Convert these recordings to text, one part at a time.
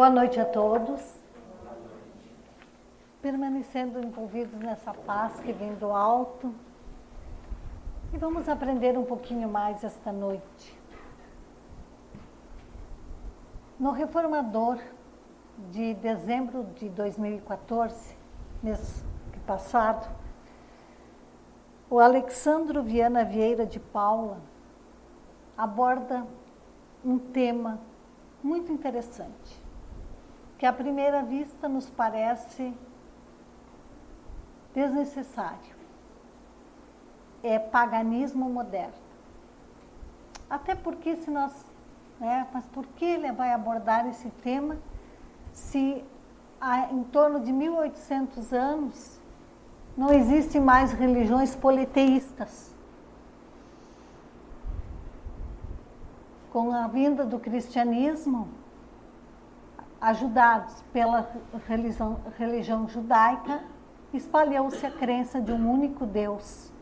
Boa noite a todos. Permanecendo envolvidos nessa paz que vem do alto. E vamos aprender um pouquinho mais esta noite. No Reformador de dezembro de 2014, mês passado, o Alexandro Viana Vieira de Paula aborda um tema muito interessante, que à primeira vista nos parece desnecessário. É paganismo moderno. Até porque se nós, mas por que ele vai abordar esse tema se em torno de 1800 anos não existem mais religiões politeístas? Com a vinda do cristianismo, ajudados pela religião judaica, espalhou-se a crença de um único Deus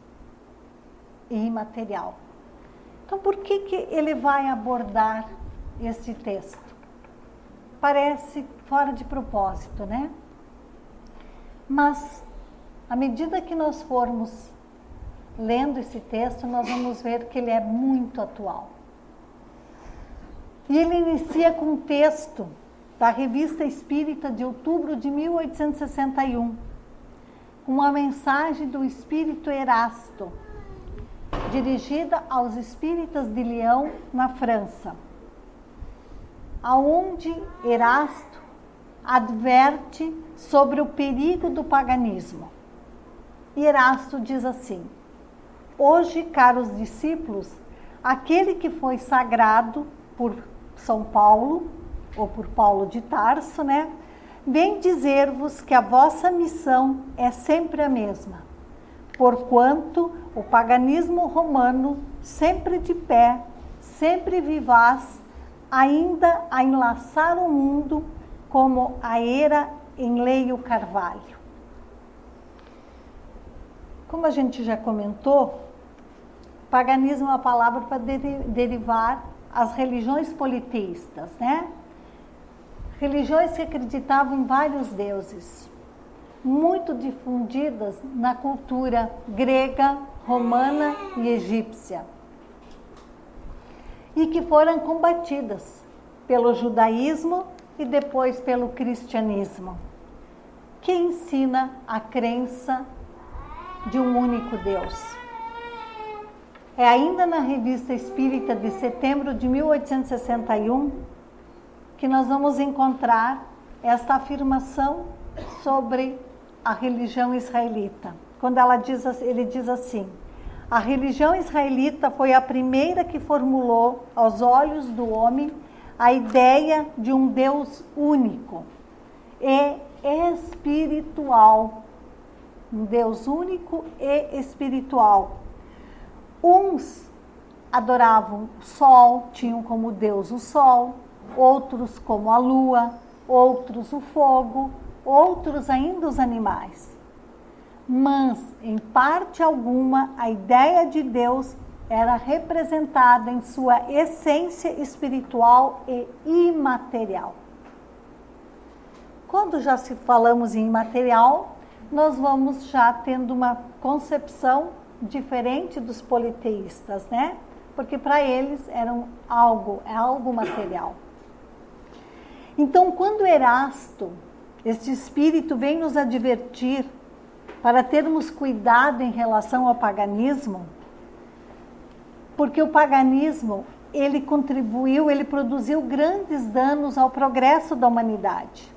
imaterial. Então, por que ele vai abordar esse texto? Parece fora de propósito, né? Mas, à medida que nós formos lendo esse texto, nós vamos ver que ele é muito atual. E ele inicia com um texto da Revista Espírita de outubro de 1861, com uma mensagem do Espírito Erasto, dirigida aos espíritas de Lyon, na França, aonde Erasto adverte sobre o perigo do paganismo. E Erasto diz assim: hoje, caros discípulos, aquele que foi sagrado por São Paulo, ou por Paulo de Tarso, vem dizer-vos que a vossa missão é sempre a mesma, porquanto o paganismo romano, sempre de pé, sempre vivaz, ainda a enlaçar o mundo como a era em Leio Carvalho. Como a gente já comentou, paganismo é uma palavra para derivar as religiões politeístas, Religiões que acreditavam em vários deuses, muito difundidas na cultura grega, romana e egípcia, e que foram combatidas pelo judaísmo e depois pelo cristianismo, que ensina a crença de um único Deus. É ainda na Revista Espírita de setembro de 1861 que nós vamos encontrar esta afirmação sobre a religião israelita. Quando ele diz assim: a religião israelita foi a primeira que formulou aos olhos do homem a ideia de um Deus único e espiritual. Um Deus único e espiritual. Uns adoravam o sol, tinham como Deus o sol, outros como a lua, outros o fogo, outros ainda os animais. Mas, em parte alguma, a ideia de Deus era representada em sua essência espiritual e imaterial. Quando já se falamos em imaterial, nós vamos já tendo uma concepção diferente dos politeístas, Porque para eles é algo material. Então, quando Erasto, este espírito, vem nos advertir para termos cuidado em relação ao paganismo, porque o paganismo, ele produziu grandes danos ao progresso da humanidade.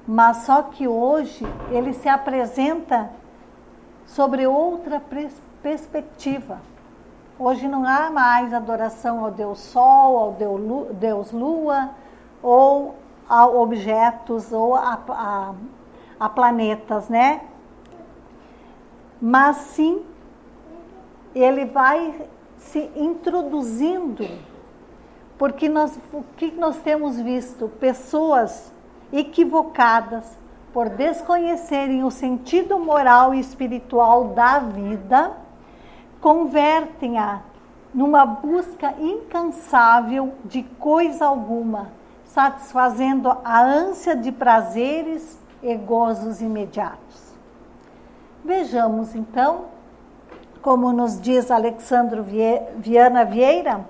Mas só que hoje ele se apresenta sobre outra perspectiva. Hoje não há mais adoração ao Deus Sol, ao Deus Lua, ou a objetos, ou a planetas, Mas sim, ele vai se introduzindo, porque o que nós temos visto? Pessoas equivocadas por desconhecerem o sentido moral e espiritual da vida, convertem-a numa busca incansável de coisa alguma, satisfazendo a ânsia de prazeres e gozos imediatos. Vejamos então, como nos diz Alexandre Viana Vieira,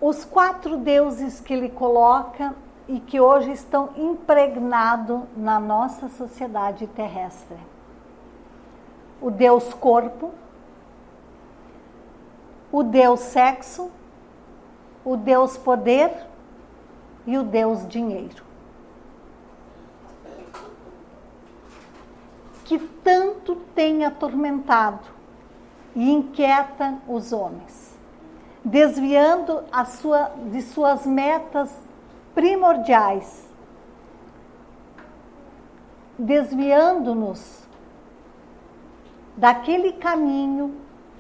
os 4 deuses que ele coloca e que hoje estão impregnados na nossa sociedade terrestre. O Deus corpo, o Deus sexo, o Deus poder e o Deus dinheiro. Que tanto tem atormentado e inquieta os homens, desviando de suas metas primordiais, desviando-nos daquele caminho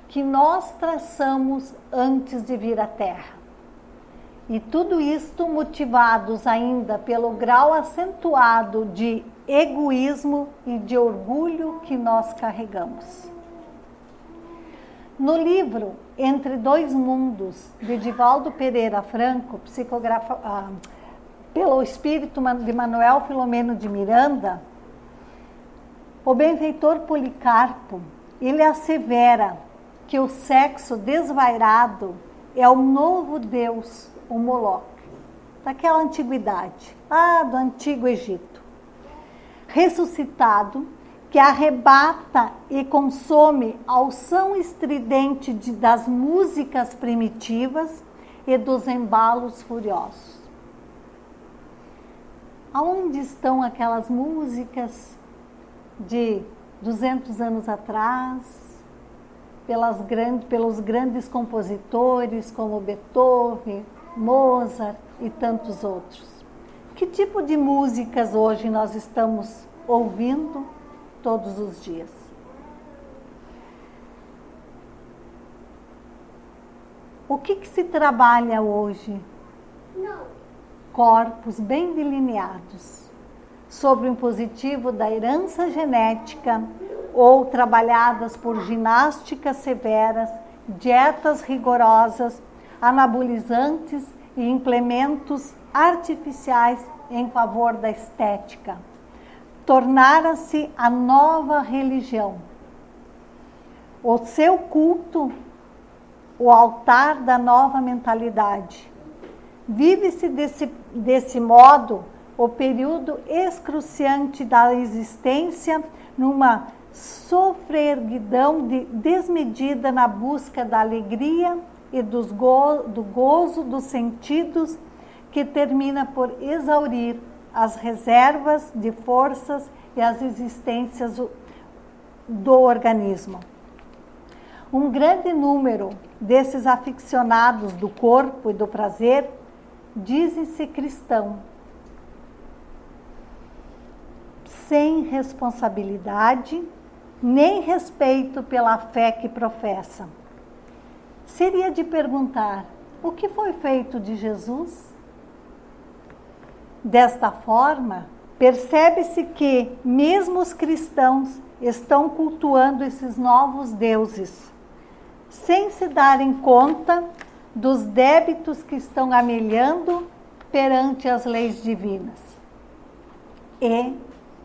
que nós traçamos antes de vir à Terra. E tudo isto motivados ainda pelo grau acentuado de egoísmo e de orgulho que nós carregamos. No livro Entre Dois Mundos, de Divaldo Pereira Franco, psicografado pelo espírito de Manuel Filomeno de Miranda, o benfeitor Policarpo, ele assevera que o sexo desvairado é o novo Deus, o Moloque, daquela antiguidade, lá do Antigo Egito, ressuscitado, que arrebata e consome ao som estridente das músicas primitivas e dos embalos furiosos. Aonde estão aquelas músicas de 200 anos atrás, pelos grandes compositores como Beethoven, Mozart e tantos outros? Que tipo de músicas hoje nós estamos ouvindo todos os dias? O que se trabalha hoje? Corpos bem delineados, sobre o impositivo da herança genética ou trabalhadas por ginásticas severas, dietas rigorosas, anabolizantes e implementos artificiais em favor da estética. Tornara-se a nova religião. O seu culto, o altar da nova mentalidade. Vive-se desse modo o período excruciante da existência numa sofreguidão desmedida na busca da alegria e do gozo dos sentidos, que termina por exaurir as reservas de forças e as existências do organismo. Um grande número desses aficionados do corpo e do prazer dizem-se cristão, sem responsabilidade nem respeito pela fé que professa. Seria de perguntar: o que foi feito de Jesus? Desta forma, percebe-se que mesmo os cristãos estão cultuando esses novos deuses, sem se darem conta dos débitos que estão amelhando perante as leis divinas e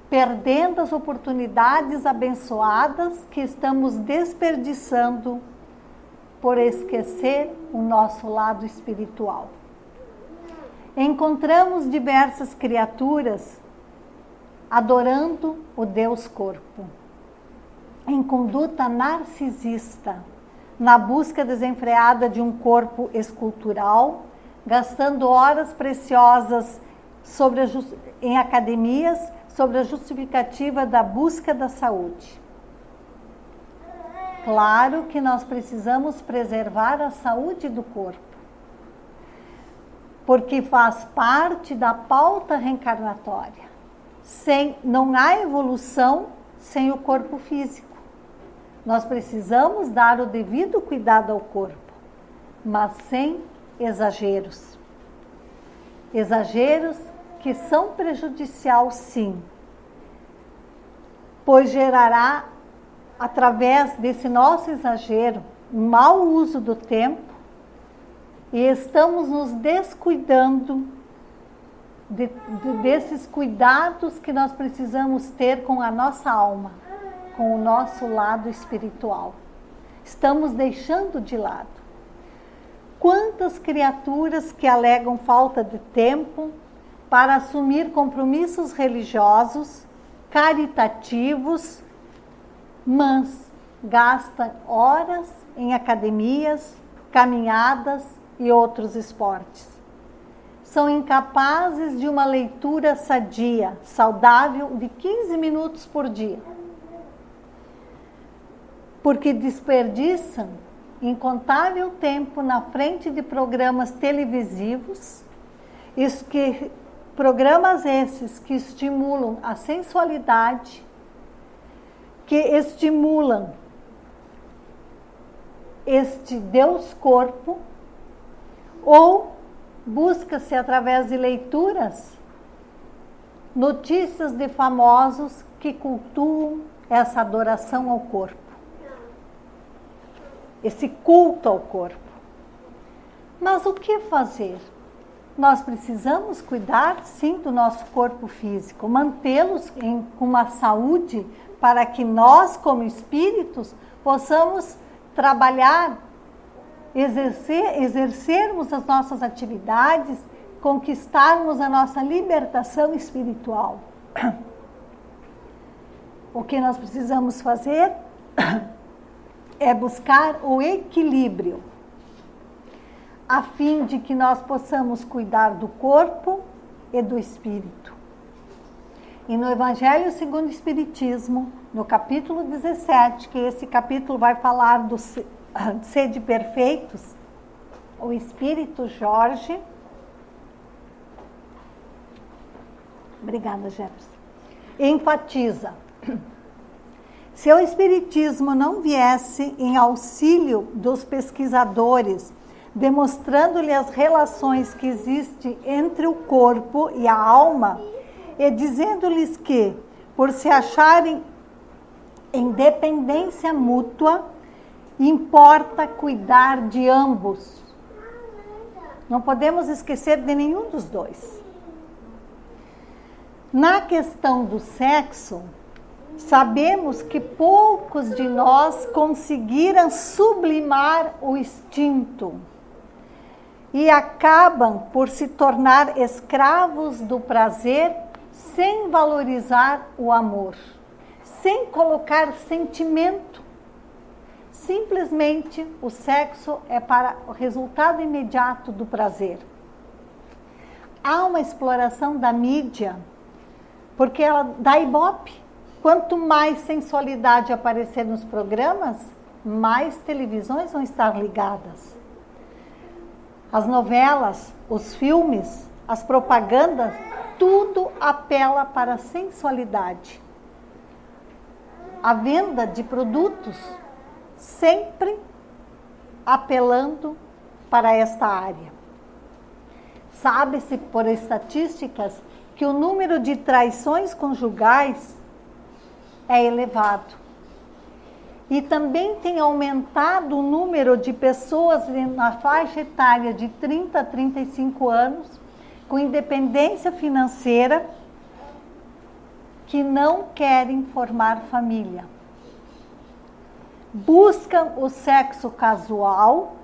perdendo as oportunidades abençoadas que estamos desperdiçando por esquecer o nosso lado espiritual. Encontramos diversas criaturas adorando o Deus corpo, em conduta narcisista, na busca desenfreada de um corpo escultural, gastando horas preciosas em academias sobre a justificativa da busca da saúde. Claro que nós precisamos preservar a saúde do corpo, porque faz parte da pauta reencarnatória. Não há evolução sem o corpo físico. Nós precisamos dar o devido cuidado ao corpo, mas sem exageros. Exageros que são prejudiciais, sim, pois gerará, através desse nosso exagero, um mau uso do tempo e estamos nos descuidando desses cuidados que nós precisamos ter com a nossa alma, com o nosso lado espiritual. Estamos deixando de lado. Quantas criaturas que alegam falta de tempo para assumir compromissos religiosos, caritativos, mas gastam horas em academias, caminhadas e outros esportes. São incapazes de uma leitura sadia, saudável, de 15 minutos por dia. Porque desperdiçam incontável tempo na frente de programas televisivos, programas esses que estimulam a sensualidade, que estimulam este Deus-corpo, ou busca-se através de leituras, notícias de famosos que cultuam essa adoração ao corpo, esse culto ao corpo. Mas o que fazer? Nós precisamos cuidar, sim, do nosso corpo físico, mantê-los com uma saúde para que nós, como espíritos, possamos trabalhar, exercermos as nossas atividades, conquistarmos a nossa libertação espiritual. O que nós precisamos fazer é buscar o equilíbrio, a fim de que nós possamos cuidar do corpo e do espírito. E no Evangelho segundo o Espiritismo, no capítulo 17, que esse capítulo vai falar do sede perfeitos, o Espírito Jorge, obrigada, Jefferson, enfatiza: se o Espiritismo não viesse em auxílio dos pesquisadores, demonstrando-lhe as relações que existem entre o corpo e a alma, e dizendo-lhes que, por se acharem em dependência mútua, importa cuidar de ambos. Não podemos esquecer de nenhum dos dois. Na questão do sexo, sabemos que poucos de nós conseguiram sublimar o instinto e acabam por se tornar escravos do prazer sem valorizar o amor, sem colocar sentimento. Simplesmente o sexo é para o resultado imediato do prazer. Há uma exploração da mídia, porque ela dá ibope. Quanto mais sensualidade aparecer nos programas, mais televisões vão estar ligadas. As novelas, os filmes, as propagandas, tudo apela para a sensualidade. A venda de produtos sempre apelando para esta área. Sabe-se por estatísticas que o número de traições conjugais é elevado. E também tem aumentado o número de pessoas na faixa etária de 30 a 35 anos, com independência financeira, que não querem formar família. Buscam o sexo casual,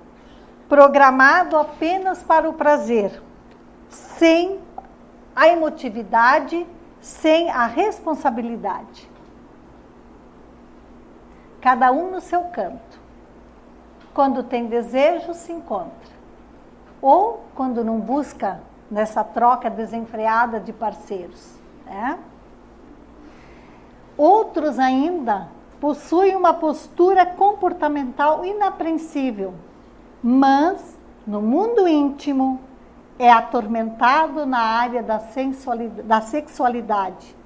programado apenas para o prazer, sem a emotividade, sem a responsabilidade. Cada um no seu canto. Quando tem desejo, se encontra. Ou quando não busca nessa troca desenfreada de parceiros. Né? Outros ainda possuem uma postura comportamental inapreensível, mas no mundo íntimo é atormentado na área da sexualidade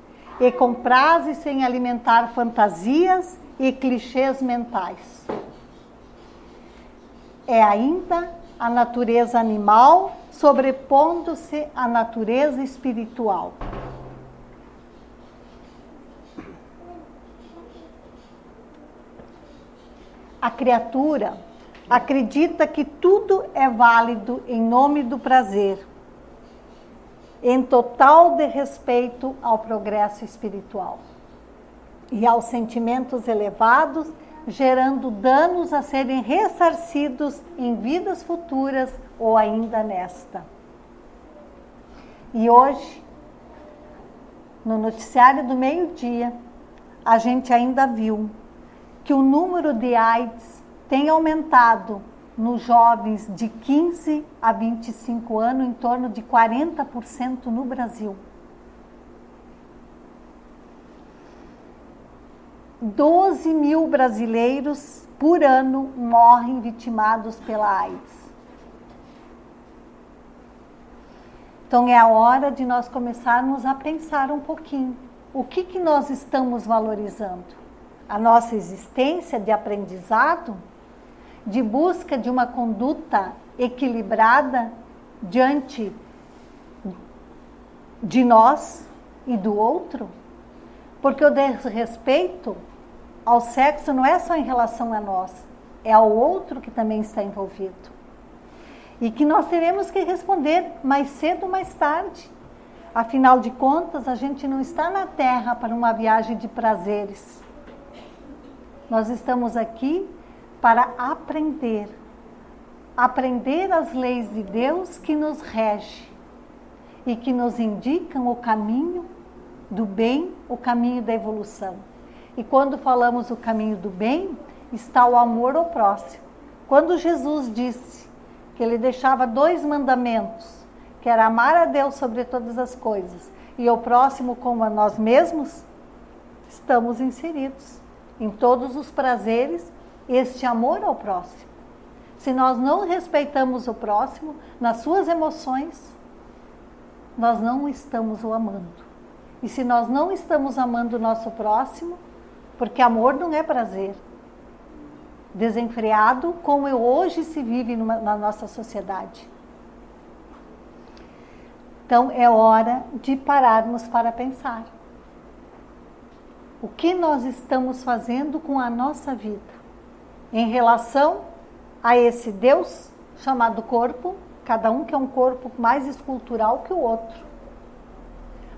e compraz-se em alimentar fantasias e clichês mentais. É ainda a natureza animal sobrepondo-se à natureza espiritual. A criatura acredita que tudo é válido em nome do prazer, em total desrespeito ao progresso espiritual e aos sentimentos elevados, gerando danos a serem ressarcidos em vidas futuras ou ainda nesta. E hoje, no noticiário do meio-dia, a gente ainda viu que o número de AIDS tem aumentado nos jovens de 15 a 25 anos, em torno de 40% no Brasil. 12 mil brasileiros por ano morrem vitimados pela AIDS. Então é a hora de nós começarmos a pensar um pouquinho. O que nós estamos valorizando? A nossa existência de aprendizado, de busca de uma conduta equilibrada diante de nós e do outro? Porque o desrespeito ao sexo não é só em relação a nós, é ao outro que também está envolvido. E que nós teremos que responder mais cedo ou mais tarde. Afinal de contas, a gente não está na Terra para uma viagem de prazeres. Nós estamos aqui para aprender as leis de Deus que nos rege e que nos indicam o caminho do bem, o caminho da evolução. E quando falamos o caminho do bem, está o amor ao próximo. Quando Jesus disse que ele deixava 2 mandamentos, que era amar a Deus sobre todas as coisas e o próximo como a nós mesmos, estamos inseridos em todos os prazeres, este amor ao próximo. Se nós não respeitamos o próximo nas suas emoções, nós não estamos o amando. E se nós não estamos amando o nosso próximo, porque amor não é prazer, desenfreado como hoje se vive na nossa sociedade. Então é hora de pararmos para pensar. O que nós estamos fazendo com a nossa vida em relação a esse Deus chamado corpo, cada um que é um corpo mais escultural que o outro.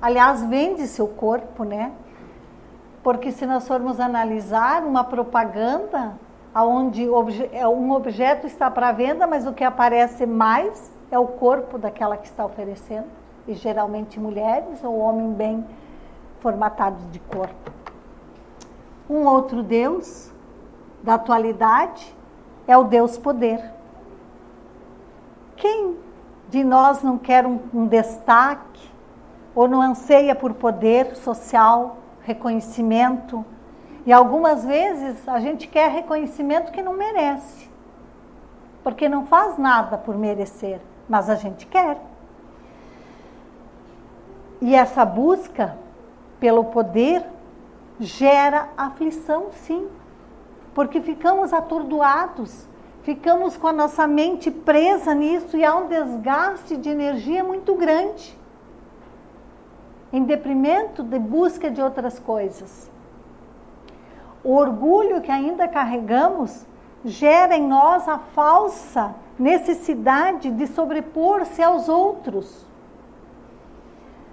Aliás, vende-se o corpo, né? Porque se nós formos analisar uma propaganda onde um objeto está para venda, mas o que aparece mais é o corpo daquela que está oferecendo, e geralmente mulheres ou homens bem formatados de corpo. Um outro Deus da atualidade é o Deus poder. Quem de nós não quer um destaque ou não anseia por poder social, reconhecimento? E algumas vezes a gente quer reconhecimento que não merece, porque não faz nada por merecer, mas a gente quer. E essa busca pelo poder gera aflição, sim, porque ficamos atordoados, ficamos com a nossa mente presa nisso e há um desgaste de energia muito grande, em detrimento de busca de outras coisas. O orgulho que ainda carregamos gera em nós a falsa necessidade de sobrepor-se aos outros,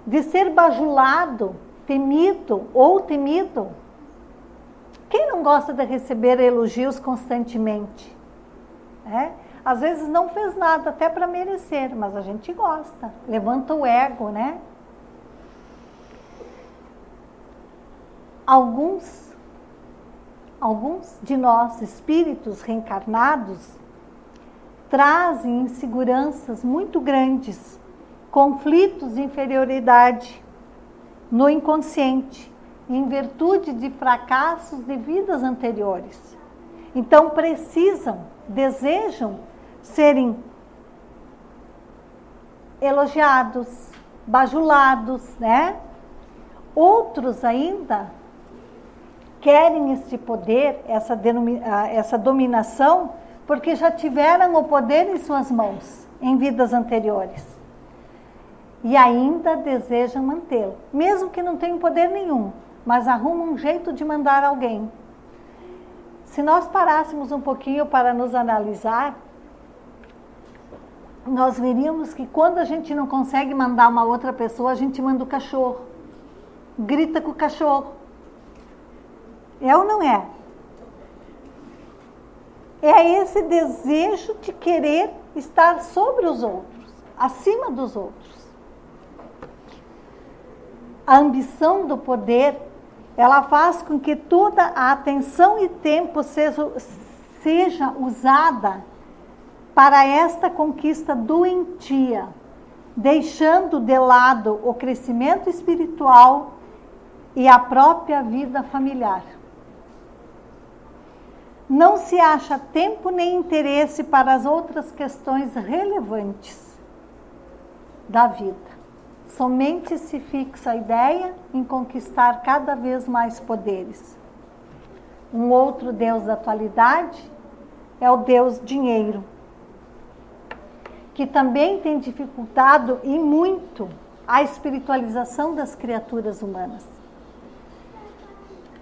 de ser bajulado, temido ou temido. Quem não gosta de receber elogios constantemente? Às vezes não fez nada até para merecer, mas a gente gosta, levanta o ego, né? Alguns de nós, espíritos reencarnados, trazem inseguranças muito grandes, conflitos de inferioridade no inconsciente, em virtude de fracassos de vidas anteriores. Então desejam serem elogiados, bajulados, né? Outros ainda querem este poder, essa dominação, porque já tiveram o poder em suas mãos, em vidas anteriores. E ainda desejam mantê-lo, mesmo que não tenham poder nenhum, mas arrumam um jeito de mandar alguém. Se nós parássemos um pouquinho para nos analisar, nós veríamos que quando a gente não consegue mandar uma outra pessoa, a gente manda o cachorro. Grita com o cachorro. É ou não é? É esse desejo de querer estar sobre os outros, acima dos outros. A ambição do poder, ela faz com que toda a atenção e tempo seja usada para esta conquista doentia, deixando de lado o crescimento espiritual e a própria vida familiar. Não se acha tempo nem interesse para as outras questões relevantes da vida. Somente se fixa a ideia em conquistar cada vez mais poderes. Um outro Deus da atualidade é o Deus dinheiro, que também tem dificultado e muito a espiritualização das criaturas humanas.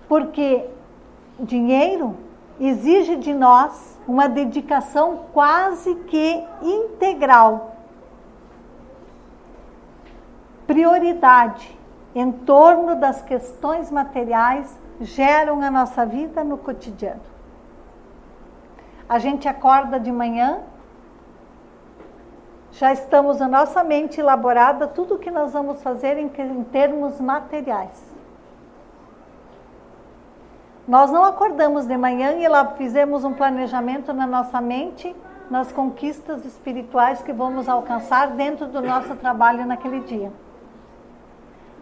Porque dinheiro exige de nós uma dedicação quase que integral. Prioridade em torno das questões materiais geram a nossa vida no cotidiano. A gente acorda de manhã, já estamos na nossa mente elaborada tudo o que nós vamos fazer em termos materiais. Nós não acordamos de manhã e lá fizemos um planejamento na nossa mente nas conquistas espirituais que vamos alcançar dentro do nosso trabalho naquele dia.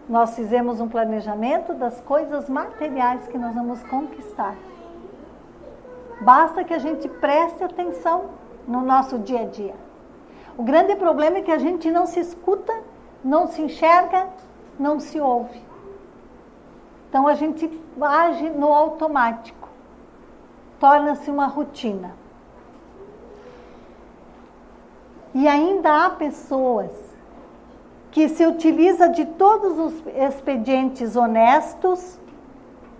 Nós fizemos um planejamento das coisas materiais que nós vamos conquistar. Basta que a gente preste atenção no nosso dia a dia. O grande problema é que a gente não se escuta, não se enxerga, não se ouve. Então a gente age no automático. Torna-se uma rotina. E ainda há pessoas que se utiliza de todos os expedientes honestos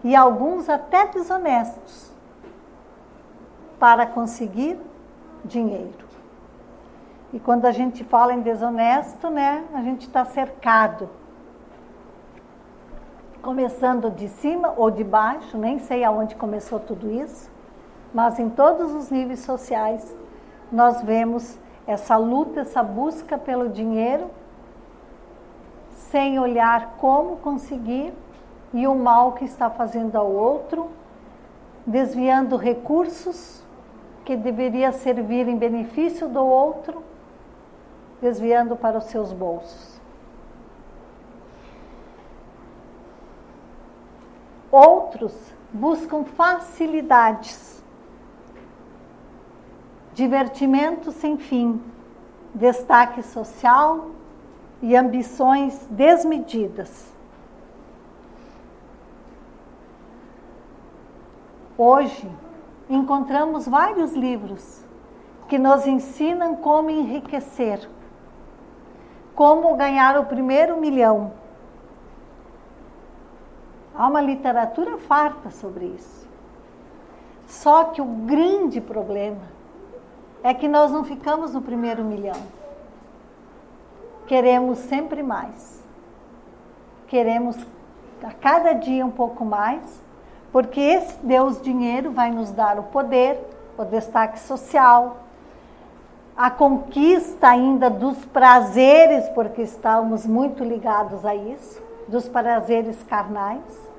e alguns até desonestos para conseguir dinheiro. E quando a gente fala em desonesto, né, a gente está cercado. Começando de cima ou de baixo, nem sei aonde começou tudo isso, mas em todos os níveis sociais nós vemos essa luta, essa busca pelo dinheiro, sem olhar como conseguir e o mal que está fazendo ao outro, desviando recursos que deveria servir em benefício do outro, desviando para os seus bolsos. Outros buscam facilidades, divertimento sem fim, destaque social e ambições desmedidas. Hoje, encontramos vários livros que nos ensinam como enriquecer, como ganhar o primeiro milhão. Há uma literatura farta sobre isso. Só que o grande problema é que nós não ficamos no primeiro milhão. Queremos sempre mais. Queremos a cada dia um pouco mais, porque esse Deus dinheiro vai nos dar o poder, o destaque social, a conquista ainda dos prazeres, porque estamos muito ligados a isso, dos prazeres carnais.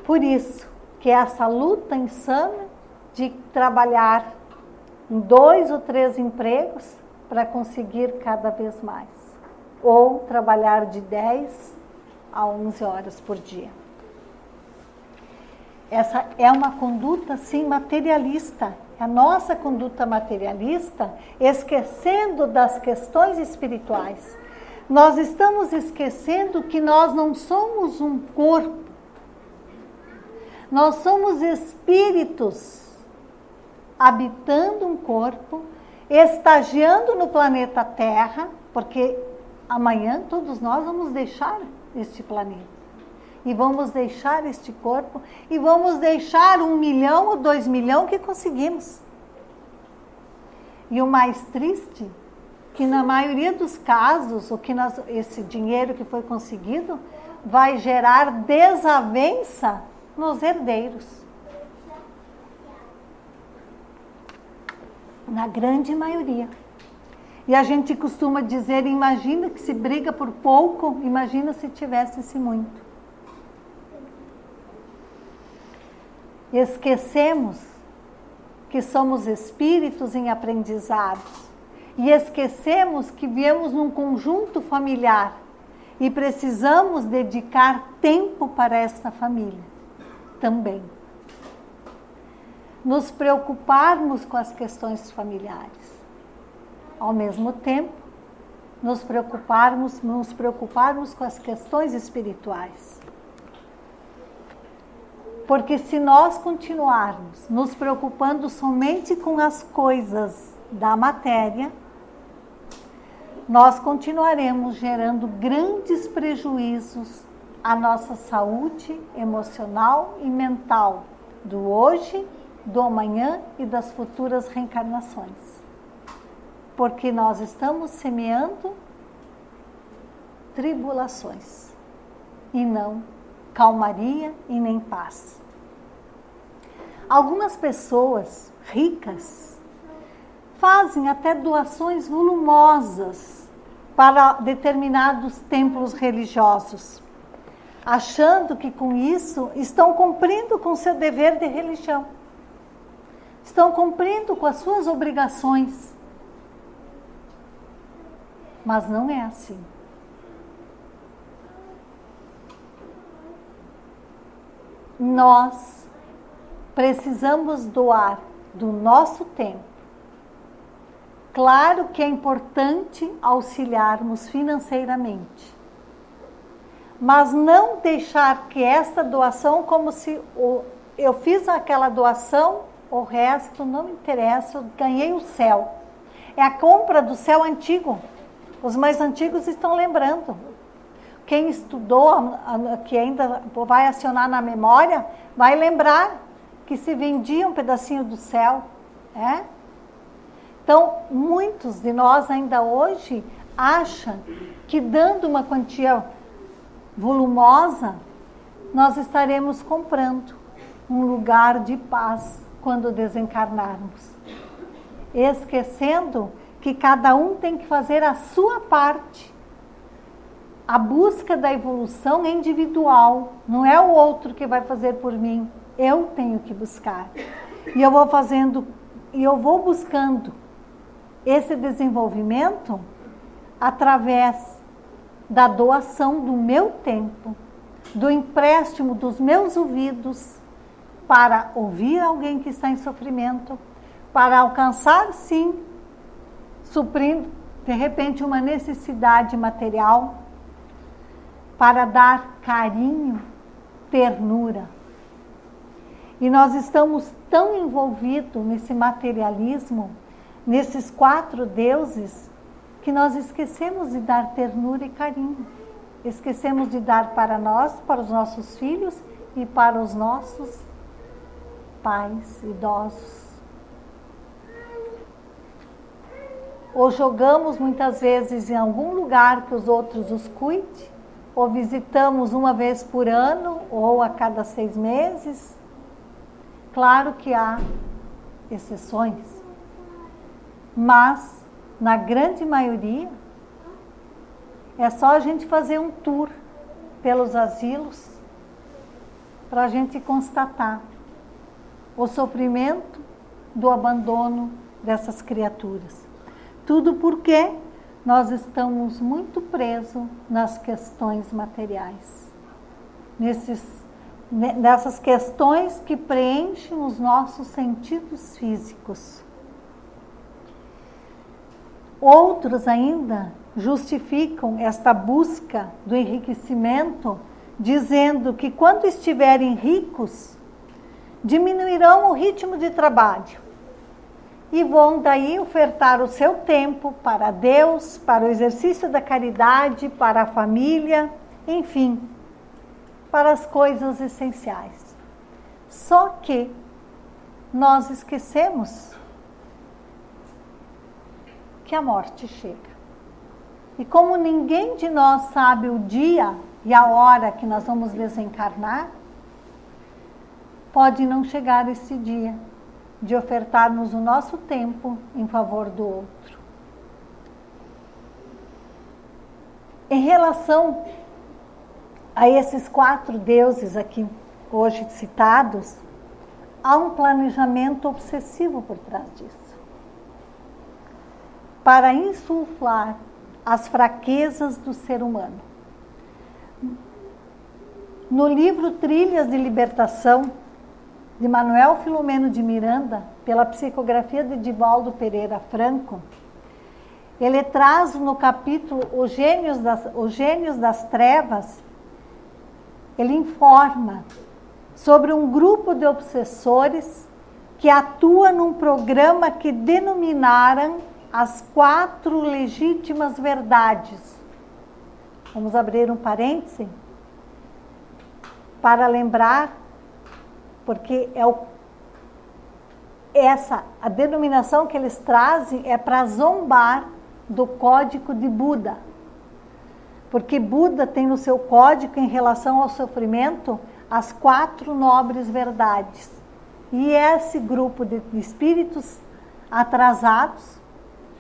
Por isso que essa luta insana de trabalhar em 2 ou 3 empregos para conseguir cada vez mais, ou trabalhar de 10 a 11 horas por dia. Essa é uma conduta, sim, materialista. A nossa conduta materialista, esquecendo das questões espirituais. Nós estamos esquecendo que nós não somos um corpo. Nós somos espíritos habitando um corpo, estagiando no planeta Terra, porque amanhã todos nós vamos deixar este planeta. e vamos deixar este corpo e vamos deixar 1 milhão ou 2 milhões que conseguimos. E o mais triste, que na maioria dos casos, esse dinheiro que foi conseguido vai gerar desavença nos herdeiros. Na grande maioria. E a gente costuma dizer, imagina que se briga por pouco, imagina se tivesse-se muito. Esquecemos que somos espíritos em aprendizados. E esquecemos que viemos num conjunto familiar e precisamos dedicar tempo para esta família também. Nos preocuparmos com as questões familiares. Ao mesmo tempo, nos preocuparmos com as questões espirituais. Porque se nós continuarmos nos preocupando somente com as coisas da matéria, nós continuaremos gerando grandes prejuízos à nossa saúde emocional e mental do hoje, do amanhã e das futuras reencarnações. Porque nós estamos semeando tribulações e não calmaria e nem paz. Algumas pessoas ricas fazem até doações volumosas para determinados templos religiosos, achando que com isso estão cumprindo com seu dever de religião, estão cumprindo com as suas obrigações. Mas não é assim. Nós precisamos doar do nosso tempo. Claro que é importante auxiliarmos financeiramente, mas não deixar que esta doação, como se eu fiz aquela doação, o resto não me interessa, eu ganhei o céu. É a compra do céu antigo. Os mais antigos estão lembrando. Quem estudou, que ainda vai acionar na memória, vai lembrar que se vendia um pedacinho do céu. Então, muitos de nós ainda hoje acham que dando uma quantia volumosa, nós estaremos comprando um lugar de paz quando desencarnarmos. Esquecendo que cada um tem que fazer a sua parte. A busca da evolução é individual, não é o outro que vai fazer por mim. Eu tenho que buscar. E eu vou fazendo, e eu vou buscando esse desenvolvimento através da doação do meu tempo, do empréstimo dos meus ouvidos para ouvir alguém que está em sofrimento, para alcançar, sim, suprindo, de repente, uma necessidade material, para dar carinho, ternura. E nós estamos tão envolvidos nesse materialismo, nesses 4 deuses, que nós esquecemos de dar ternura e carinho. Esquecemos de dar para nós, para os nossos filhos e para os nossos pais idosos. Ou jogamos muitas vezes em algum lugar que os outros os cuidem, ou visitamos uma vez por ano, ou a cada 6 meses. Claro que há exceções, mas na grande maioria é só a gente fazer um tour pelos asilos para a gente constatar o sofrimento do abandono dessas criaturas. Tudo porque nós estamos muito presos nas questões materiais, nessas questões que preenchem os nossos sentidos físicos. Outros ainda justificam esta busca do enriquecimento, dizendo que quando estiverem ricos, diminuirão o ritmo de trabalho e vão daí ofertar o seu tempo para Deus, para o exercício da caridade, para a família, enfim. para as coisas essenciais. Só que nós esquecemos que a morte chega. E como ninguém de nós sabe o dia e a hora que nós vamos desencarnar, pode não chegar esse dia de ofertarmos o nosso tempo em favor do outro. Em relação a esses 4 deuses aqui hoje citados, há um planejamento obsessivo por trás disso. Para insuflar as fraquezas do ser humano. No livro Trilhas de Libertação, de Manuel Filomeno de Miranda, pela psicografia de Divaldo Pereira Franco, ele traz no capítulo Os Gênios das Trevas, ele informa sobre um grupo de obsessores que atua num programa que denominaram as 4 legítimas verdades. Vamos abrir um parêntese para lembrar, porque a denominação que eles trazem é para zombar do código de Buda. Porque Buda tem no seu código, em relação ao sofrimento, as 4 nobres verdades. E esse grupo de espíritos atrasados,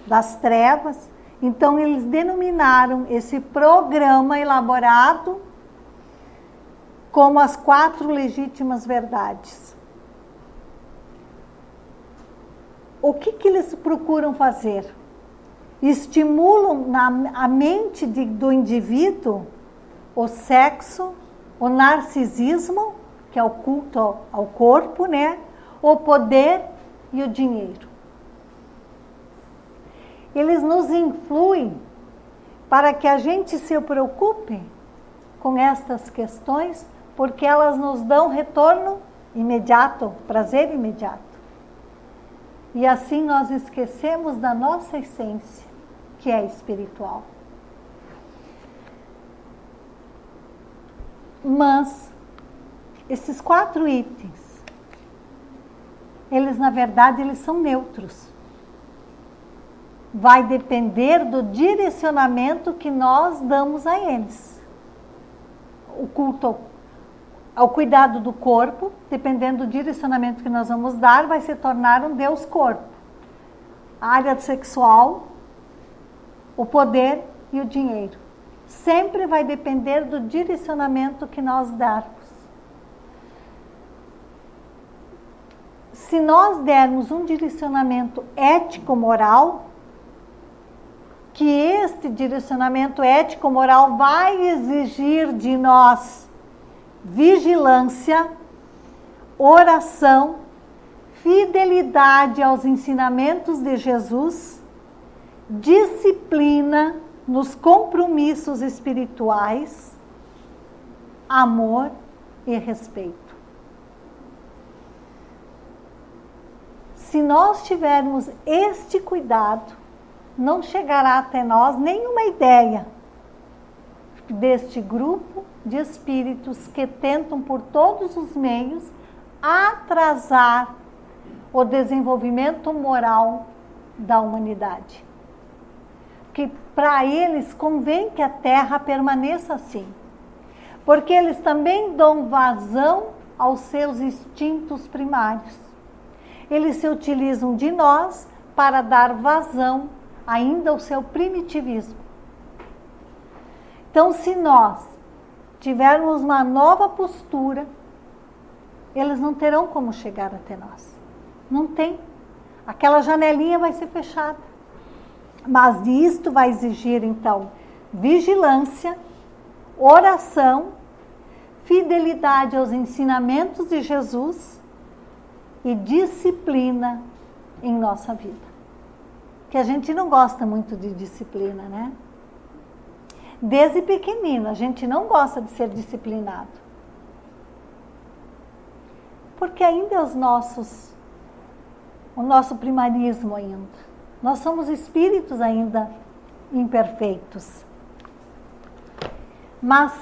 das trevas, então eles denominaram esse programa elaborado como as 4 legítimas verdades. O que eles procuram fazer? Estimulam a mente do indivíduo o sexo, o narcisismo, que é o culto ao corpo, né? O poder e o dinheiro. Eles nos influem para que a gente se preocupe com estas questões, porque elas nos dão retorno imediato, prazer imediato. E assim nós esquecemos da nossa essência, que é espiritual. Mas esses 4 itens, eles na verdade eles são neutros. Vai depender do direcionamento que nós damos a eles. O culto ao cuidado do corpo, dependendo do direcionamento que nós vamos dar, vai se tornar um Deus corpo. A área sexual, o poder e o dinheiro. Sempre vai depender do direcionamento que nós darmos. Se nós dermos um direcionamento ético-moral, que este direcionamento ético-moral vai exigir de nós vigilância, oração, fidelidade aos ensinamentos de Jesus, disciplina nos compromissos espirituais, amor e respeito. Se nós tivermos este cuidado, não chegará até nós nenhuma ideia deste grupo de espíritos que tentam por todos os meios atrasar o desenvolvimento moral da humanidade. Que para eles convém que a Terra permaneça assim, porque eles também dão vazão aos seus instintos primários. Eles se utilizam de nós para dar vazão ainda ao seu primitivismo. Então, se nós tivermos uma nova postura, eles não terão como chegar até nós. Não tem. Aquela janelinha vai ser fechada. Mas isto vai exigir, então, vigilância, oração, fidelidade aos ensinamentos de Jesus e disciplina em nossa vida. Que a gente não gosta muito de disciplina, né? Desde pequenino, a gente não gosta de ser disciplinado. Porque ainda é o nosso primarismo ainda. Nós somos espíritos ainda imperfeitos. Mas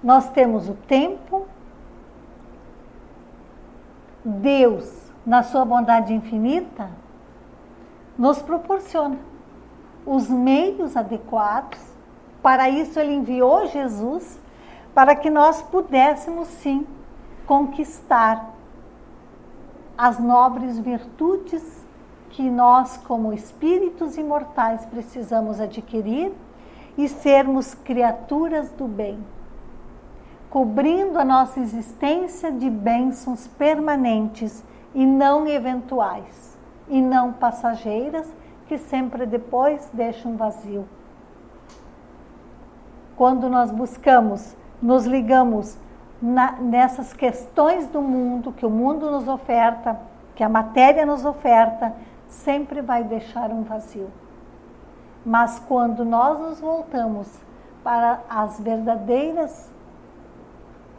nós temos o tempo, Deus, na sua bondade infinita, nos proporciona os meios adequados. Para isso Ele enviou Jesus, para que nós pudéssemos sim conquistar as nobres virtudes que nós, como espíritos imortais, precisamos adquirir e sermos criaturas do bem, cobrindo a nossa existência de bênçãos permanentes e não eventuais, e não passageiras, que sempre depois deixam vazio. Quando nós buscamos, nos ligamos nessas questões do mundo, que o mundo nos oferta, que a matéria nos oferta, sempre vai deixar um vazio. Mas quando nós nos voltamos para a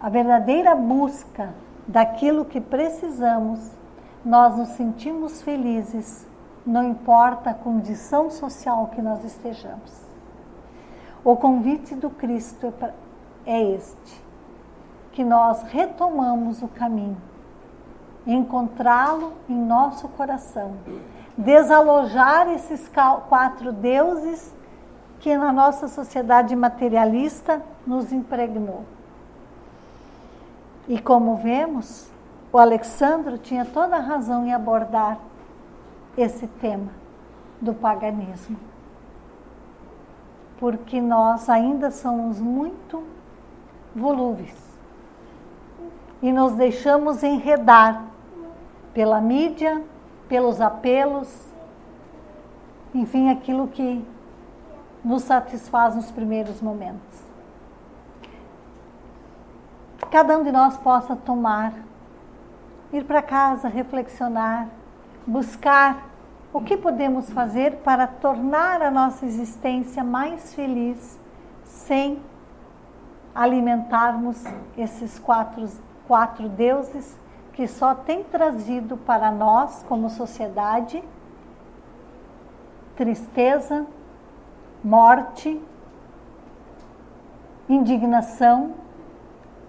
verdadeira busca daquilo que precisamos, nós nos sentimos felizes, não importa a condição social que nós estejamos. O convite do Cristo é este, que nós retomamos o caminho, encontrá-lo em nosso coração, desalojar esses 4 deuses que na nossa sociedade materialista nos impregnou. E como vemos, o Alexandro tinha toda a razão em abordar esse tema do paganismo, porque nós ainda somos muito volúveis e nos deixamos enredar pela mídia, pelos apelos, enfim, aquilo que nos satisfaz nos primeiros momentos. Cada um de nós possa ir para casa, reflexionar, buscar o que podemos fazer para tornar a nossa existência mais feliz, sem alimentarmos esses quatro deuses que só têm trazido para nós, como sociedade, tristeza, morte, indignação,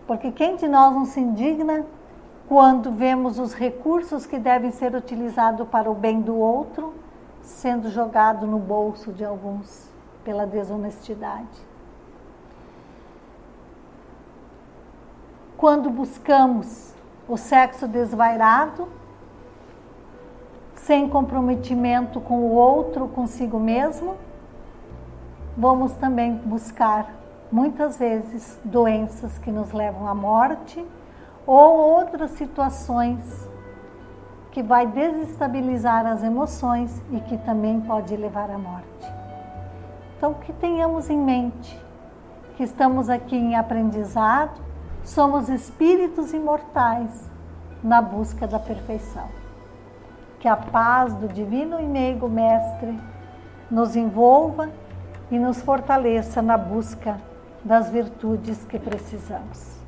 porque quem de nós não se indigna quando vemos os recursos que devem ser utilizados para o bem do outro sendo jogado no bolso de alguns pela desonestidade? Quando buscamos o sexo desvairado, sem comprometimento com o outro, consigo mesmo, vamos também buscar, muitas vezes, doenças que nos levam à morte ou outras situações que vai desestabilizar as emoções e que também pode levar à morte. Então, que tenhamos em mente que estamos aqui em aprendizado, somos espíritos imortais na busca da perfeição. Que a paz do Divino e Meigo Mestre nos envolva e nos fortaleça na busca das virtudes que precisamos.